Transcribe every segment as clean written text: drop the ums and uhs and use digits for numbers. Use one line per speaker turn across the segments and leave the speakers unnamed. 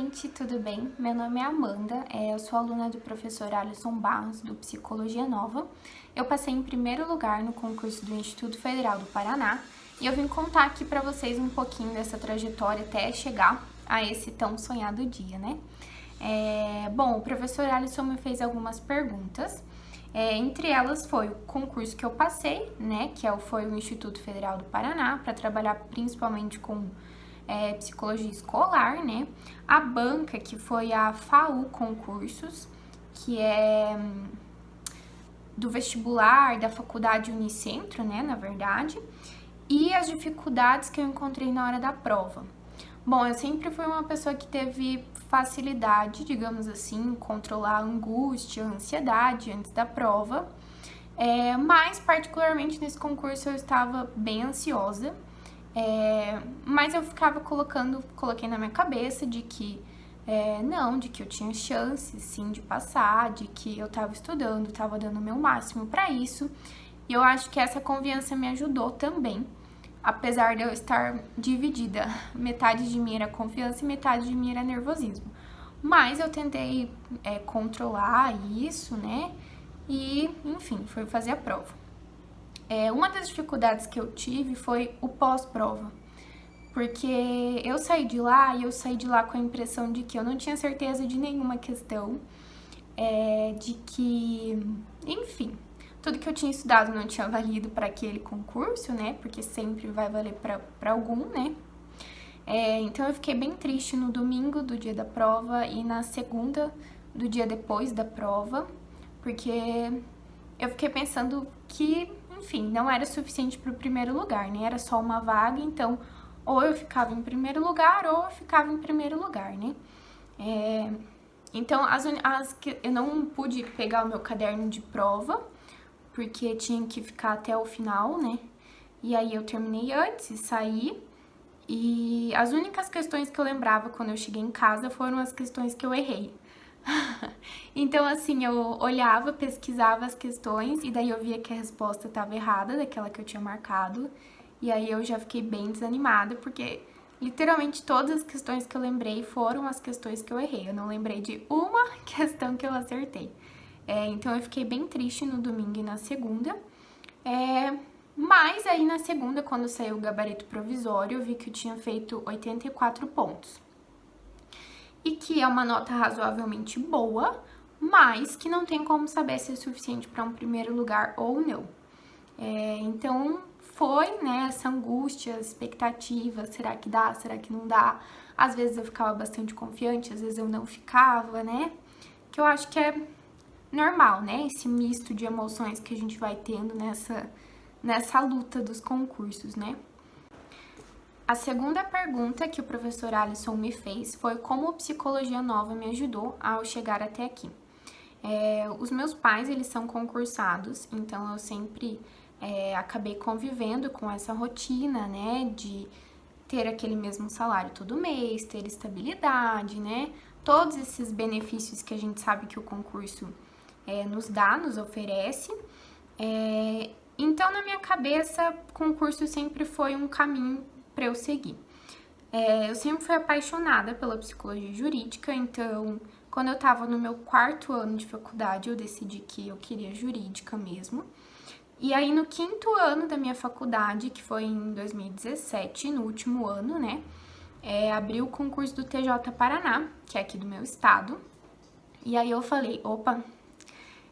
gente, tudo bem? Meu nome é Amanda, eu sou aluna do professor Alisson Barros, do Psicologia Nova. Eu passei em primeiro lugar no concurso do Instituto Federal do Paraná e eu vim contar aqui para vocês um pouquinho dessa trajetória até chegar a esse tão sonhado dia, né? Bom, o professor Alisson me fez algumas perguntas, entre elas foi o concurso que eu passei, né, foi o Instituto Federal do Paraná, para trabalhar principalmente com psicologia escolar, né? A banca, que foi a FAU Concursos, que é do vestibular da faculdade Unicentro, né, na verdade, e as dificuldades que eu encontrei na hora da prova. Bom, eu sempre fui uma pessoa que teve facilidade, digamos assim, em controlar a angústia, a ansiedade antes da prova, mas particularmente nesse concurso eu estava bem ansiosa. Mas eu ficava coloquei na minha cabeça de que de que eu tinha chance sim de passar, de que eu tava estudando, tava dando o meu máximo para isso. E eu acho que essa confiança me ajudou também, apesar de eu estar dividida. Metade de mim era confiança e metade de mim era nervosismo. Mas eu tentei controlar isso, né? E, enfim, foi fazer a prova. Uma das dificuldades que eu tive foi o pós-prova, porque eu saí de lá com a impressão de que eu não tinha certeza de nenhuma questão, de que, enfim, tudo que eu tinha estudado não tinha valido para aquele concurso, né, porque sempre vai valer para algum, né. Então eu fiquei bem triste no domingo do dia da prova e na segunda do dia depois da prova, porque eu fiquei pensando que, enfim, não era suficiente para o primeiro lugar, né? Era só uma vaga, então ou eu ficava em primeiro lugar ou eu ficava em primeiro lugar, né? Então, eu não pude pegar o meu caderno de prova, porque tinha que ficar até o final, né? E aí eu terminei antes e saí. E as únicas questões que eu lembrava quando eu cheguei em casa foram as questões que eu errei. Então, assim, eu olhava, pesquisava as questões e daí eu via que a resposta estava errada, daquela que eu tinha marcado. E aí eu já fiquei bem desanimada, porque literalmente todas as questões que eu lembrei foram as questões que eu errei. Eu não lembrei de uma questão que eu acertei. Então eu fiquei bem triste no domingo e na segunda. Mas aí na segunda, quando saiu o gabarito provisório, eu vi que eu tinha feito 84 pontos. E que é uma nota razoavelmente boa, mas que não tem como saber se é suficiente para um primeiro lugar ou não. Então foi, né, essa angústia, expectativa, será que dá, será que não dá? Às vezes eu ficava bastante confiante, às vezes eu não ficava, né? Que eu acho que é normal, né? Esse misto de emoções que a gente vai tendo nessa luta dos concursos, né? A segunda pergunta que o professor Alisson me fez foi como a Psicologia Nova me ajudou ao chegar até aqui. Os meus pais, eles são concursados, então eu sempre acabei convivendo com essa rotina, né, de ter aquele mesmo salário todo mês, ter estabilidade, né, todos esses benefícios que a gente sabe que o concurso nos oferece. Então, na minha cabeça, concurso sempre foi um caminho para eu seguir. Eu sempre fui apaixonada pela psicologia jurídica, então, quando eu estava no meu 4º ano de faculdade, eu decidi que eu queria jurídica mesmo. E aí, no 5º ano da minha faculdade, que foi em 2017, no último ano, né, abriu o concurso do TJ Paraná, que é aqui do meu estado. E aí eu falei, opa,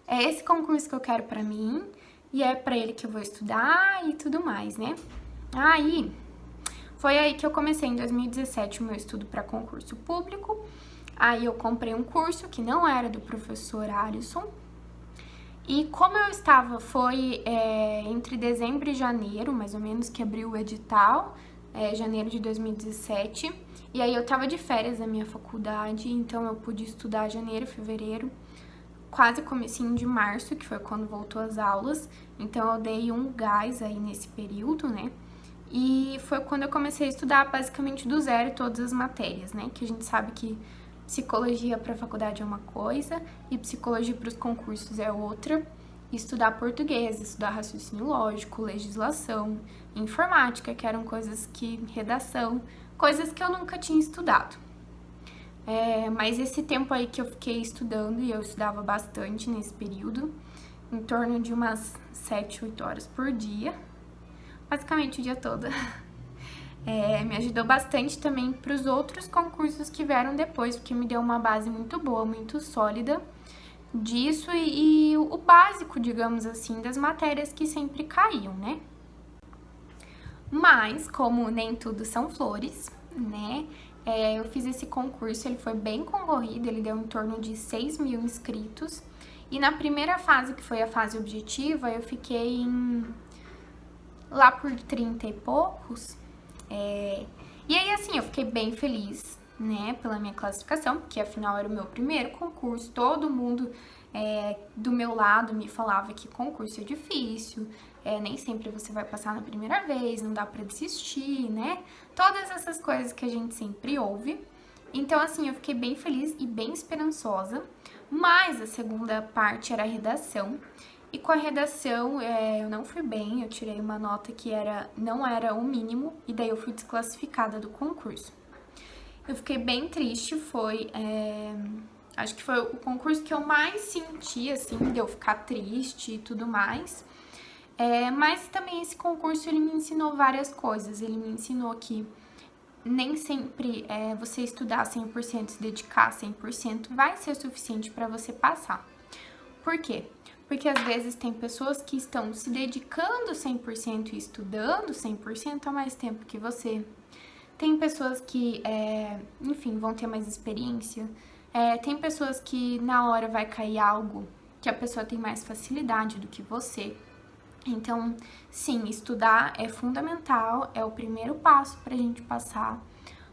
é esse concurso que eu quero pra mim, e é pra ele que eu vou estudar e tudo mais, né? Foi aí que eu comecei, em 2017, o meu estudo para concurso público. Aí eu comprei um curso que não era do professor Alisson. E como eu estava, foi entre dezembro e janeiro, mais ou menos, que abriu o edital, janeiro de 2017. E aí eu tava de férias da minha faculdade, então eu pude estudar janeiro, fevereiro, quase comecinho de março, que foi quando voltou as aulas. Então eu dei um gás aí nesse período, né? E foi quando eu comecei a estudar basicamente do zero todas as matérias, né? Que a gente sabe que psicologia para a faculdade é uma coisa e psicologia para os concursos é outra. Estudar português, estudar raciocínio lógico, legislação, informática, que eram redação, coisas que eu nunca tinha estudado. Mas esse tempo aí que eu fiquei estudando, e eu estudava bastante nesse período, em torno de umas 7, 8 horas por dia, basicamente o dia todo. Me ajudou bastante também para os outros concursos que vieram depois, porque me deu uma base muito boa, muito sólida disso e o básico, digamos assim, das matérias que sempre caíam, né? Mas, como nem tudo são flores, né? Eu fiz esse concurso, ele foi bem concorrido, ele deu em torno de 6.000 inscritos. E na primeira fase, que foi a fase objetiva, eu fiquei lá por 30 e poucos. E aí, assim, eu fiquei bem feliz, né, pela minha classificação, porque afinal era o meu primeiro concurso, todo mundo do meu lado me falava que concurso é difícil, nem sempre você vai passar na primeira vez, não dá pra desistir, né? Todas essas coisas que a gente sempre ouve. Então, assim, eu fiquei bem feliz e bem esperançosa, mas a segunda parte era a redação. E com a redação, eu não fui bem, eu tirei uma nota que não era o mínimo, e daí eu fui desclassificada do concurso. Eu fiquei bem triste, acho que foi o concurso que eu mais senti, assim, de eu ficar triste e tudo mais. Mas também esse concurso, ele me ensinou várias coisas. Ele me ensinou que nem sempre você estudar 100%, se dedicar 100%, vai ser suficiente para você passar. Por quê? Porque às vezes tem pessoas que estão se dedicando 100% e estudando 100% há mais tempo que você. Tem pessoas que, enfim, vão ter mais experiência. Tem pessoas que na hora vai cair algo que a pessoa tem mais facilidade do que você. Então, sim, estudar é fundamental, é o primeiro passo pra gente passar.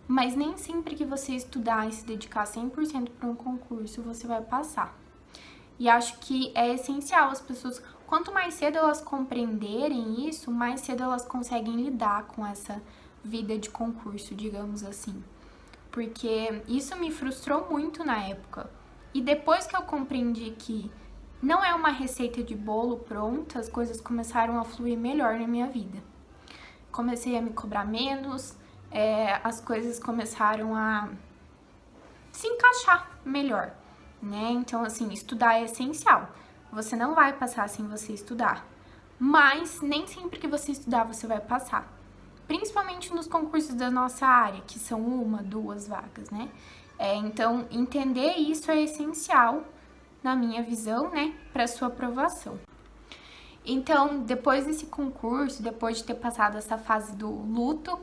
Mas nem sempre que você estudar e se dedicar 100% para um concurso, você vai passar. E acho que é essencial as pessoas, quanto mais cedo elas compreenderem isso, mais cedo elas conseguem lidar com essa vida de concurso, digamos assim. Porque isso me frustrou muito na época. E depois que eu compreendi que não é uma receita de bolo pronta, as coisas começaram a fluir melhor na minha vida. Comecei a me cobrar menos, as coisas começaram a se encaixar melhor, né? Então, assim, estudar é essencial. Você não vai passar sem você estudar. Mas nem sempre que você estudar você vai passar. Principalmente nos concursos da nossa área, que são 1, 2 vagas, né? Então, entender isso é essencial, na minha visão, né, para sua aprovação. Então, depois desse concurso, depois de ter passado essa fase do luto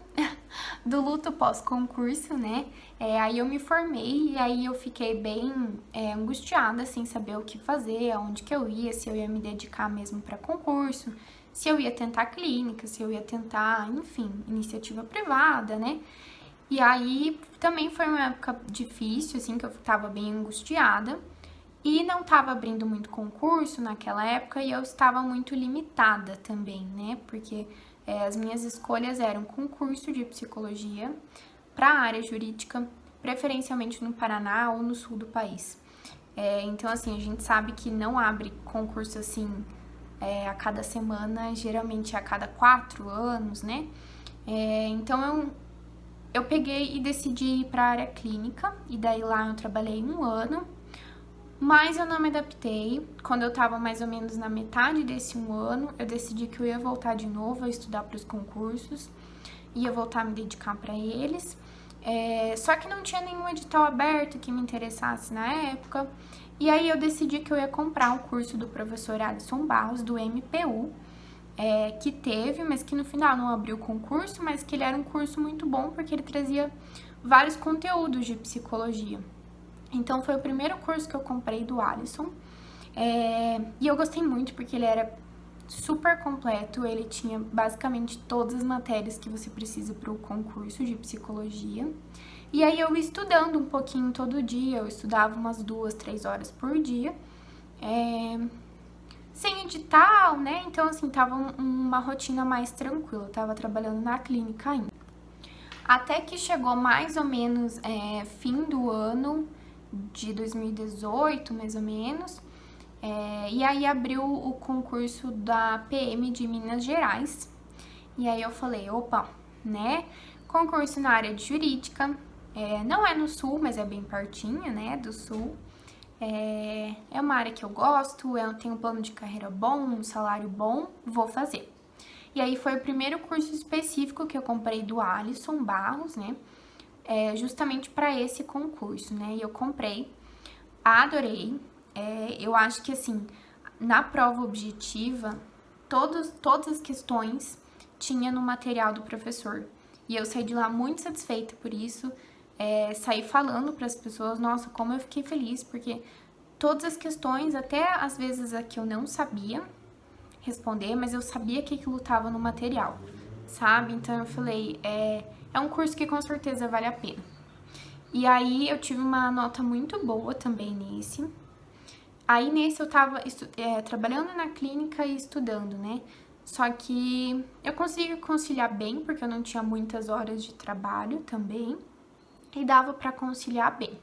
pós-concurso, né, aí eu me formei e aí eu fiquei bem angustiada, sem saber o que fazer, aonde que eu ia, se eu ia me dedicar mesmo para concurso, se eu ia tentar clínica, se eu ia tentar, enfim, iniciativa privada, né. E aí também foi uma época difícil, assim, que eu tava bem angustiada. E não estava abrindo muito concurso naquela época e eu estava muito limitada também, né? Porque as minhas escolhas eram concurso de psicologia para a área jurídica, preferencialmente no Paraná ou no sul do país. Então, assim, a gente sabe que não abre concurso assim a cada semana, geralmente a cada 4 anos, né? Então, eu peguei e decidi ir para a área clínica e daí lá eu trabalhei 1 ano. Mas eu não me adaptei. Quando eu tava mais ou menos na metade desse 1 ano, eu decidi que eu ia voltar de novo a estudar para os concursos, ia voltar a me dedicar para eles. Só que não tinha nenhum edital aberto que me interessasse na época. E aí eu decidi que eu ia comprar o curso do professor Alisson Barros, do MPU, que teve, mas que no final não abriu o concurso, mas que ele era um curso muito bom porque ele trazia vários conteúdos de psicologia. Então, foi o primeiro curso que eu comprei do Alisson, e eu gostei muito porque ele era super completo, ele tinha basicamente todas as matérias que você precisa para o concurso de psicologia. E aí, eu ia estudando um pouquinho todo dia, eu estudava umas 2, 3 horas por dia, sem edital, né? Então, assim, tava uma rotina mais tranquila, eu tava trabalhando na clínica ainda. Até que chegou mais ou menos fim do ano de 2018, mais ou menos, e aí abriu o concurso da PM de Minas Gerais, e aí eu falei, opa, né, concurso na área de jurídica, Não é no sul, mas é bem pertinho, né, do sul. É uma área que eu gosto, eu tenho um plano de carreira bom, um salário bom, vou fazer. E aí foi o primeiro curso específico que eu comprei do Alisson Barros, né, justamente para esse concurso, né, e eu comprei, adorei. Eu acho que, assim, na prova objetiva, todas as questões tinha no material do professor. E eu saí de lá muito satisfeita por isso, saí falando para as pessoas, nossa, como eu fiquei feliz, porque todas as questões, até às vezes a que eu não sabia responder, mas eu sabia que aquilo estava no material, sabe? Então eu falei, é um curso que com certeza vale a pena. E aí eu tive uma nota muito boa também nesse. Aí nesse eu tava trabalhando na clínica e estudando, né? Só que eu consegui conciliar bem, porque eu não tinha muitas horas de trabalho também, e dava pra conciliar bem.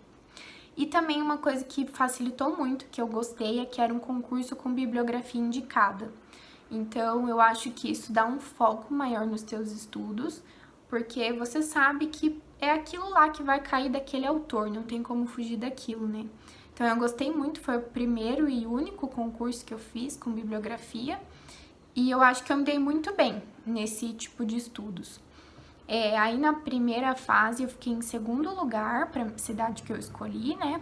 E também uma coisa que facilitou muito, que eu gostei, é que era um concurso com bibliografia indicada. Então eu acho que isso dá um foco maior nos teus estudos, porque você sabe que é aquilo lá que vai cair daquele autor, não tem como fugir daquilo, né? Então eu gostei muito, foi o primeiro e único concurso que eu fiz com bibliografia, e eu acho que eu me dei muito bem nesse tipo de estudos. Aí na primeira fase eu fiquei em segundo lugar para a cidade que eu escolhi, né?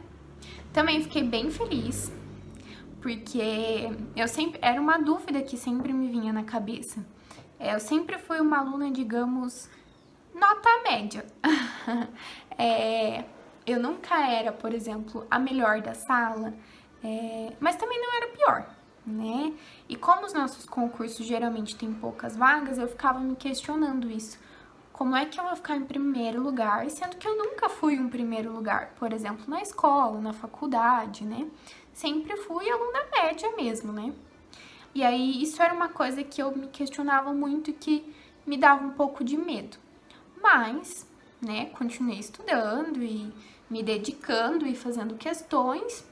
Também fiquei bem feliz, porque era uma dúvida que sempre me vinha na cabeça. Eu sempre fui uma aluna, digamos, nota média. Eu nunca era, por exemplo, a melhor da sala, mas também não era pior, né? E como os nossos concursos geralmente têm poucas vagas, eu ficava me questionando isso. Como é que eu vou ficar em primeiro lugar, sendo que eu nunca fui um primeiro lugar, por exemplo, na escola, na faculdade, né? Sempre fui aluna média mesmo, né? E aí isso era uma coisa que eu me questionava muito e que me dava um pouco de medo. Mas, né, continuei estudando e me dedicando e fazendo questões.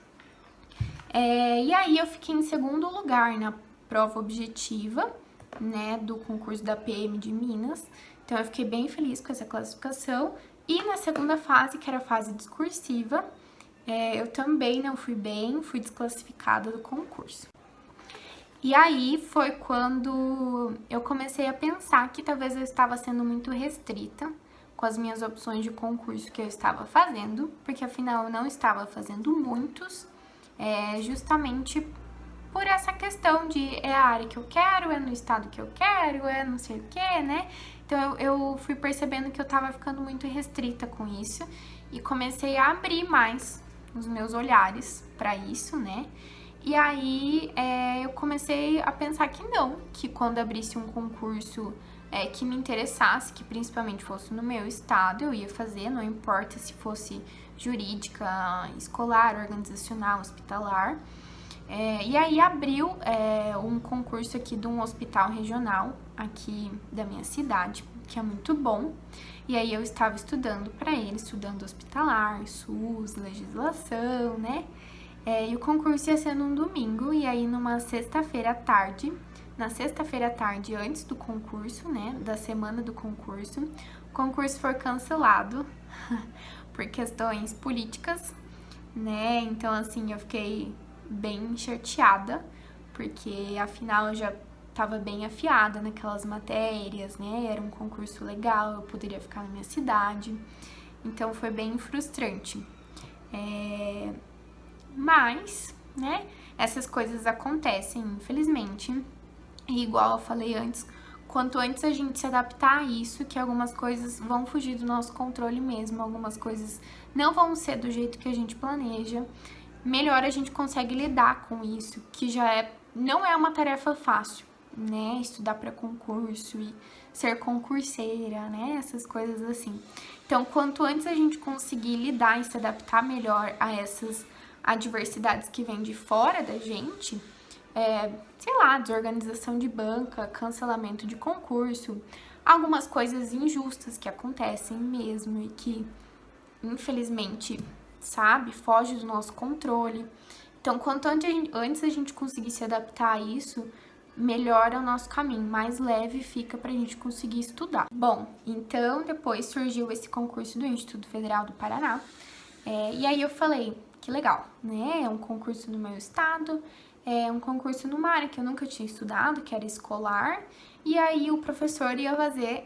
E aí eu fiquei em segundo lugar na prova objetiva, né, do concurso da PM de Minas. Então eu fiquei bem feliz com essa classificação. E na segunda fase, que era a fase discursiva, eu também não fui bem, fui desclassificada do concurso. E aí foi quando eu comecei a pensar que talvez eu estava sendo muito restrita com as minhas opções de concurso que eu estava fazendo, porque afinal eu não estava fazendo muitos, justamente por essa questão de é a área que eu quero, é no estado que eu quero, é não sei o que, né? Então eu fui percebendo que eu tava ficando muito restrita com isso e comecei a abrir mais os meus olhares para isso, né? E aí eu comecei a pensar que não, que quando abrisse um concurso que me interessasse, que principalmente fosse no meu estado, eu ia fazer, não importa se fosse jurídica, escolar, organizacional, hospitalar. E aí abriu um concurso aqui de um hospital regional aqui da minha cidade, que é muito bom. E aí eu estava estudando para ele, estudando hospitalar, SUS, legislação, né? E o concurso ia ser num domingo, e aí numa sexta-feira à tarde, na sexta-feira à tarde antes do concurso, né, da semana do concurso, o concurso foi cancelado por questões políticas, né? Então assim, eu fiquei bem chateada, porque afinal eu já estava bem afiada naquelas matérias, né? Era um concurso legal, eu poderia ficar na minha cidade, então foi bem frustrante. Mas, né, essas coisas acontecem, infelizmente, e igual eu falei antes, quanto antes a gente se adaptar a isso, que algumas coisas vão fugir do nosso controle mesmo, algumas coisas não vão ser do jeito que a gente planeja, melhor a gente consegue lidar com isso, que não é uma tarefa fácil, né? Estudar para concurso e ser concurseira, né? Essas coisas assim. Então, quanto antes a gente conseguir lidar e se adaptar melhor a essas adversidades que vêm de fora da gente, sei lá, desorganização de banca, cancelamento de concurso, algumas coisas injustas que acontecem mesmo e que, infelizmente, sabe, foge do nosso controle. Então, quanto antes a gente conseguir se adaptar a isso, melhora o nosso caminho, mais leve fica pra gente conseguir estudar. Bom, então depois surgiu esse concurso do Instituto Federal do Paraná, e aí eu falei, que legal, né? É um concurso no meu estado, é um concurso numa área que eu nunca tinha estudado, que era escolar, e aí o professor ia fazer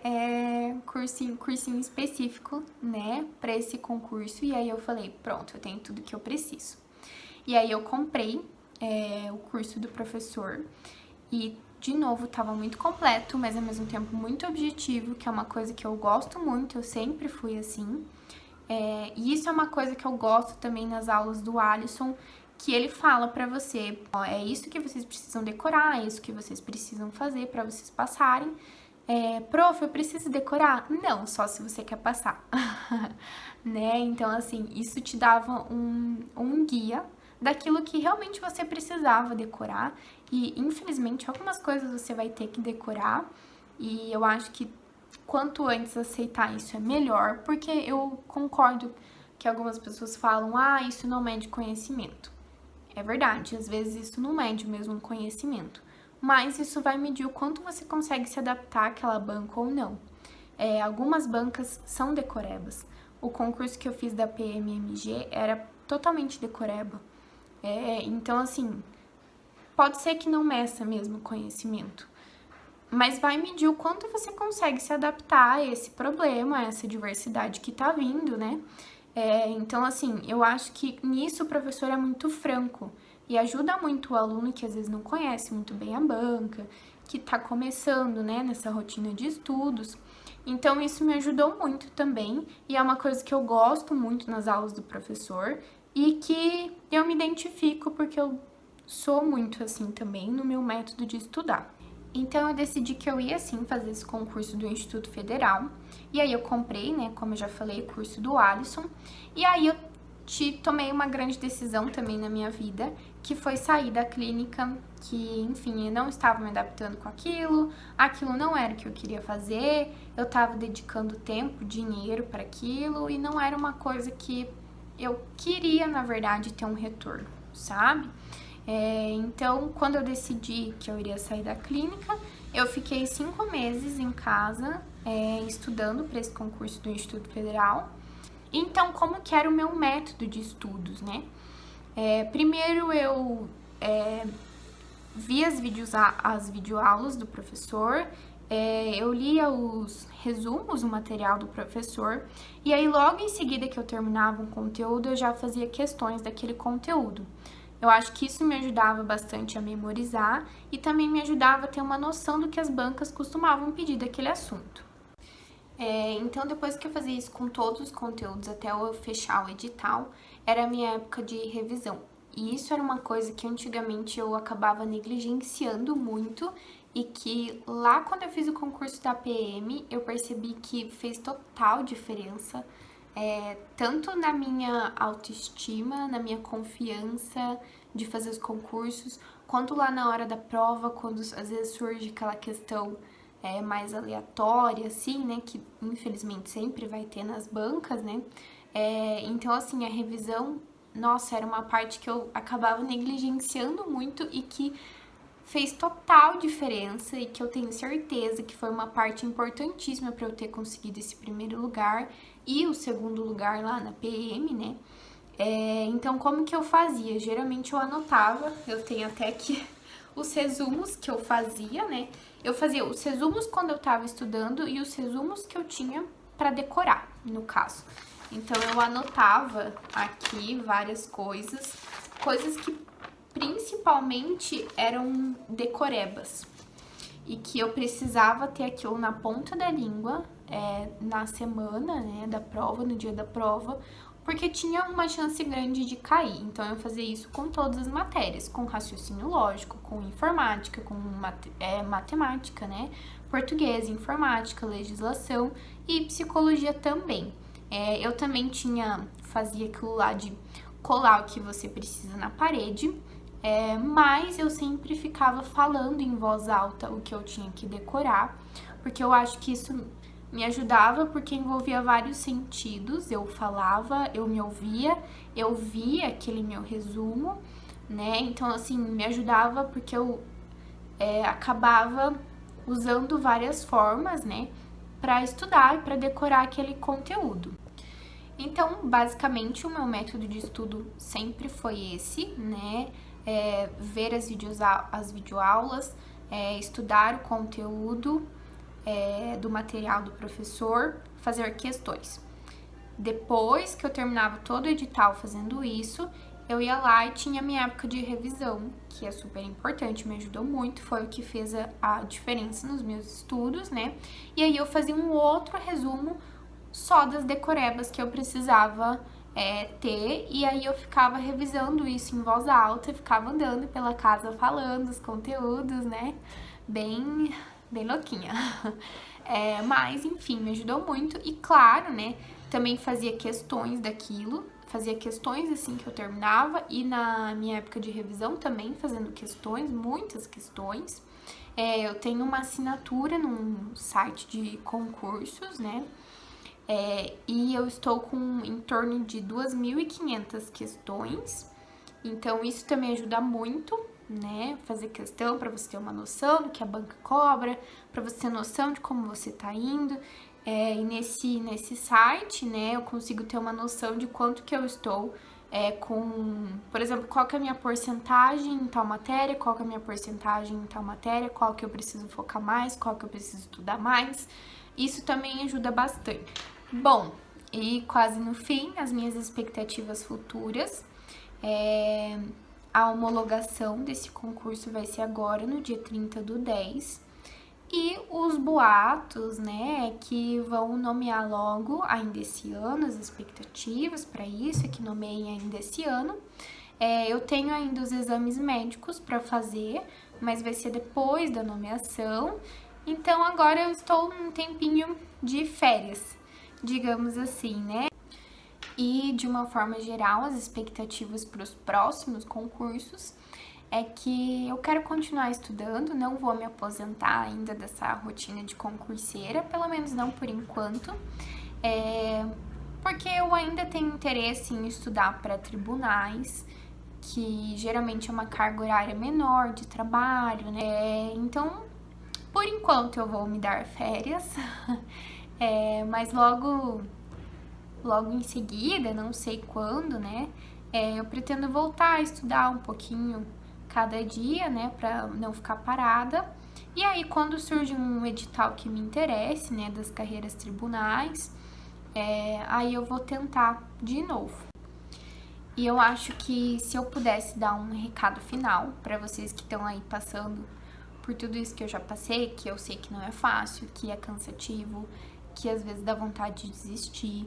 cursinho específico, né, pra esse concurso, e aí eu falei, pronto, eu tenho tudo que eu preciso. E aí eu comprei o curso do professor, e, de novo, estava muito completo, mas ao mesmo tempo muito objetivo, que é uma coisa que eu gosto muito, eu sempre fui assim. E isso é uma coisa que eu gosto também nas aulas do Alisson, que ele fala pra você, ó, é isso que vocês precisam decorar, é isso que vocês precisam fazer pra vocês passarem. Prof, eu preciso decorar? Não, só se você quer passar. Né? Então, assim, isso te dava um guia daquilo que realmente você precisava decorar, e infelizmente algumas coisas você vai ter que decorar, e eu acho que quanto antes aceitar isso é melhor, porque eu concordo que algumas pessoas falam, isso não mede conhecimento. É verdade, às vezes isso não mede mesmo conhecimento, mas isso vai medir o quanto você consegue se adaptar àquela banca ou não. Algumas bancas são decorebas. O concurso que eu fiz da PMMG era totalmente decoreba. Então, assim, pode ser que não meça mesmo o conhecimento, mas vai medir o quanto você consegue se adaptar a esse problema, a essa diversidade que tá vindo, né? Então, assim, eu acho que nisso o professor é muito franco e ajuda muito o aluno que às vezes não conhece muito bem a banca, que tá começando, né, nessa rotina de estudos. Então, isso me ajudou muito também, e é uma coisa que eu gosto muito nas aulas do professor e que eu me identifico porque eu sou muito assim também no meu método de estudar. Então, eu decidi que eu ia sim fazer esse concurso do Instituto Federal, e aí eu comprei, né, como eu já falei, o curso do Alisson, e aí eu tomei uma grande decisão também na minha vida, que foi sair da clínica, que, enfim, eu não estava me adaptando com aquilo não era o que eu queria fazer, eu estava dedicando tempo, dinheiro para aquilo, e não era uma coisa que eu queria, na verdade, ter um retorno, sabe? Então, quando eu decidi que eu iria sair da clínica, eu fiquei 5 meses em casa, estudando para esse concurso do Instituto Federal. Então, como que era o meu método de estudos, né? Primeiro eu via as videoaulas do professor, eu lia os resumos, o material do professor, e aí logo em seguida que eu terminava um conteúdo, eu já fazia questões daquele conteúdo. Eu acho que isso me ajudava bastante a memorizar e também me ajudava a ter uma noção do que as bancas costumavam pedir daquele assunto. Então, depois que eu fazia isso com todos os conteúdos até eu fechar o edital, era a minha época de revisão. E isso era uma coisa que antigamente eu acabava negligenciando muito e que lá quando eu fiz o concurso da PM, eu percebi que fez total diferença, tanto na minha autoestima, na minha confiança de fazer os concursos, quanto lá na hora da prova, quando às vezes surge aquela questão mais aleatória, assim, né, que infelizmente sempre vai ter nas bancas, né, então, assim, a revisão, nossa, era uma parte que eu acabava negligenciando muito e que fez total diferença e que eu tenho certeza que foi uma parte importantíssima para eu ter conseguido esse primeiro lugar e o segundo lugar lá na PM, né, então, como que eu fazia? Geralmente eu anotava, eu tenho até aqui os resumos que eu fazia, né? Eu fazia os resumos quando eu tava estudando e os resumos que eu tinha para decorar, no caso. Então, eu anotava aqui várias coisas que principalmente eram decorebas e que eu precisava ter aquilo na ponta da língua na semana, né, da prova, no dia da prova, porque tinha uma chance grande de cair. Então, eu fazia isso com todas as matérias, com raciocínio lógico, com informática, com matemática, né? Português, informática, legislação e psicologia também. Eu também fazia aquilo lá de colar o que você precisa na parede, mas eu sempre ficava falando em voz alta o que eu tinha que decorar, porque eu acho que isso me ajudava porque envolvia vários sentidos, eu falava, eu me ouvia, eu via aquele meu resumo, né, então assim, me ajudava porque eu acabava usando várias formas, né, para estudar e para decorar aquele conteúdo. Então, basicamente, o meu método de estudo sempre foi esse, né, ver as videoaulas, estudar o conteúdo do material do professor, fazer questões. Depois que eu terminava todo o edital fazendo isso, eu ia lá e tinha minha época de revisão, que é super importante, me ajudou muito, foi o que fez a diferença nos meus estudos, né? E aí eu fazia um outro resumo só das decorebas que eu precisava ter, e aí eu ficava revisando isso em voz alta, ficava andando pela casa falando os conteúdos, né? Bem louquinha. Mas, enfim, me ajudou muito. E claro, né, também fazia questões daquilo, fazia questões assim que eu terminava. E na minha época de revisão também fazendo questões, muitas questões. Eu tenho uma assinatura num site de concursos, né, e eu estou com em torno de 2.500 questões. Então, isso também ajuda muito, né? Fazer questão para você ter uma noção do que a banca cobra, para você ter noção de como você tá indo. E nesse site, né, eu consigo ter uma noção de quanto que eu estou por exemplo, qual que é a minha porcentagem em tal matéria, qual que é a minha porcentagem em tal matéria, qual que eu preciso focar mais, qual que eu preciso estudar mais. Isso também ajuda bastante. Bom, e quase no fim, as minhas expectativas futuras. A homologação desse concurso vai ser agora, no dia 30/10. E os boatos, né, que vão nomear logo ainda esse ano, as expectativas para isso, é que nomeiem ainda esse ano. Eu tenho ainda os exames médicos para fazer, mas vai ser depois da nomeação. Então agora eu estou num tempinho de férias, digamos assim, né? E, de uma forma geral, as expectativas para os próximos concursos é que eu quero continuar estudando, não vou me aposentar ainda dessa rotina de concurseira, pelo menos não por enquanto, porque eu ainda tenho interesse em estudar para tribunais, que geralmente é uma carga horária menor de trabalho, né? Então, por enquanto eu vou me dar férias, mas logo em seguida, não sei quando, né, eu pretendo voltar a estudar um pouquinho cada dia, né, pra não ficar parada. E aí, quando surge um edital que me interesse, né, das carreiras tribunais, aí eu vou tentar de novo. E eu acho que se eu pudesse dar um recado final para vocês que estão aí passando por tudo isso que eu já passei, que eu sei que não é fácil, que é cansativo, que às vezes dá vontade de desistir,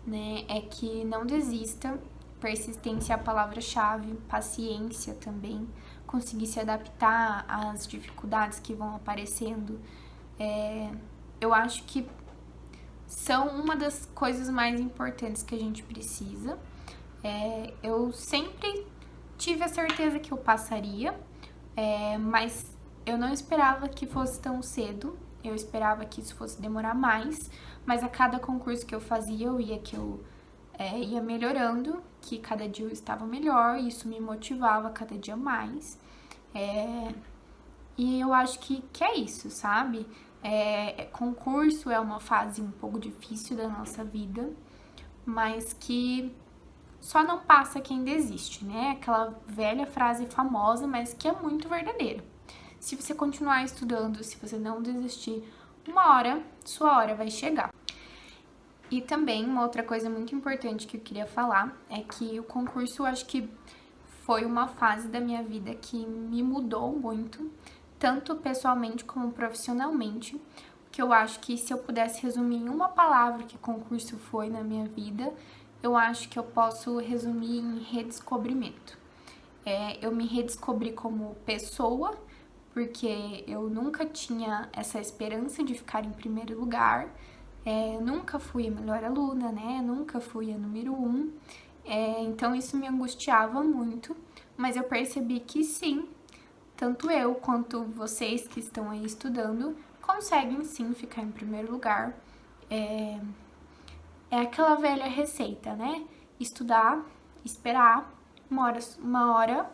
né, é que não desista. Persistência é a palavra-chave, paciência também, conseguir se adaptar às dificuldades que vão aparecendo. Eu acho que são uma das coisas mais importantes que a gente precisa. Eu sempre tive a certeza que eu passaria, mas eu não esperava que fosse tão cedo. Eu esperava que isso fosse demorar mais, mas a cada concurso que eu fazia, eu ia melhorando, que cada dia eu estava melhor, e isso me motivava cada dia mais. E eu acho que é isso, sabe? Concurso é uma fase um pouco difícil da nossa vida, mas que só não passa quem desiste, né? Aquela velha frase famosa, mas que é muito verdadeira. Se você continuar estudando, se você não desistir, uma hora, sua hora vai chegar. E também, uma outra coisa muito importante que eu queria falar é que o concurso, eu acho que foi uma fase da minha vida que me mudou muito, tanto pessoalmente como profissionalmente, que eu acho que se eu pudesse resumir em uma palavra que concurso foi na minha vida, eu acho que eu posso resumir em redescobrimento. Eu me redescobri como pessoa, porque eu nunca tinha essa esperança de ficar em primeiro lugar, nunca fui a melhor aluna, né? Nunca fui a número 1, então isso me angustiava muito, mas eu percebi que sim, tanto eu quanto vocês que estão aí estudando conseguem sim ficar em primeiro lugar. É aquela velha receita, né? Estudar, esperar, uma hora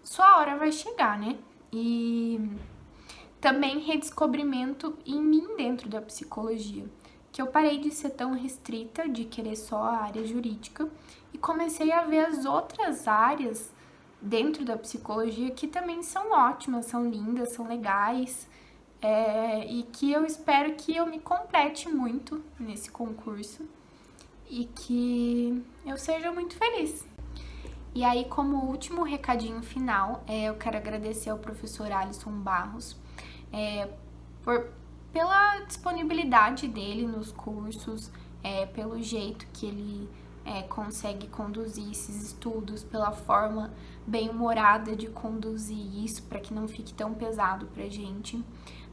sua hora vai chegar, né? E também redescobrimento em mim dentro da psicologia, que eu parei de ser tão restrita, de querer só a área jurídica, e comecei a ver as outras áreas dentro da psicologia que também são ótimas, são lindas, são legais, e que eu espero que eu me complete muito nesse concurso e que eu seja muito feliz. E aí, como último recadinho final, eu quero agradecer ao professor Alisson Barros pela disponibilidade dele nos cursos, pelo jeito que ele consegue conduzir esses estudos, pela forma bem-humorada de conduzir isso para que não fique tão pesado pra gente.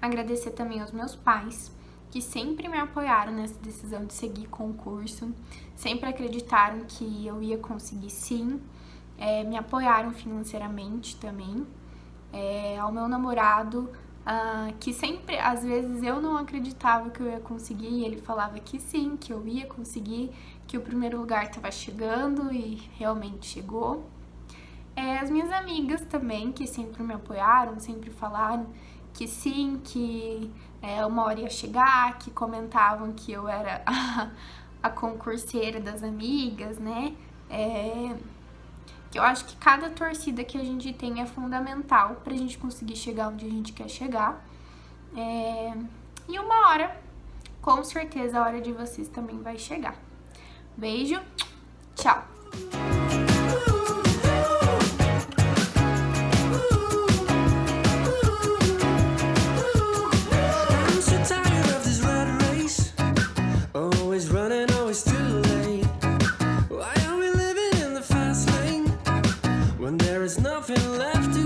Agradecer também aos meus pais, que sempre me apoiaram nessa decisão de seguir concurso, sempre acreditaram que eu ia conseguir sim, me apoiaram financeiramente também, ao meu namorado, que sempre, às vezes, eu não acreditava que eu ia conseguir, e ele falava que sim, que eu ia conseguir, que o primeiro lugar estava chegando e realmente chegou. As minhas amigas também, que sempre me apoiaram, sempre falaram que sim, que uma hora ia chegar, que comentavam que eu era a concurseira das amigas, né? Que eu acho que cada torcida que a gente tem é fundamental pra gente conseguir chegar onde a gente quer chegar. E uma hora, com certeza, a hora de vocês também vai chegar. Beijo, tchau!
When there is nothing left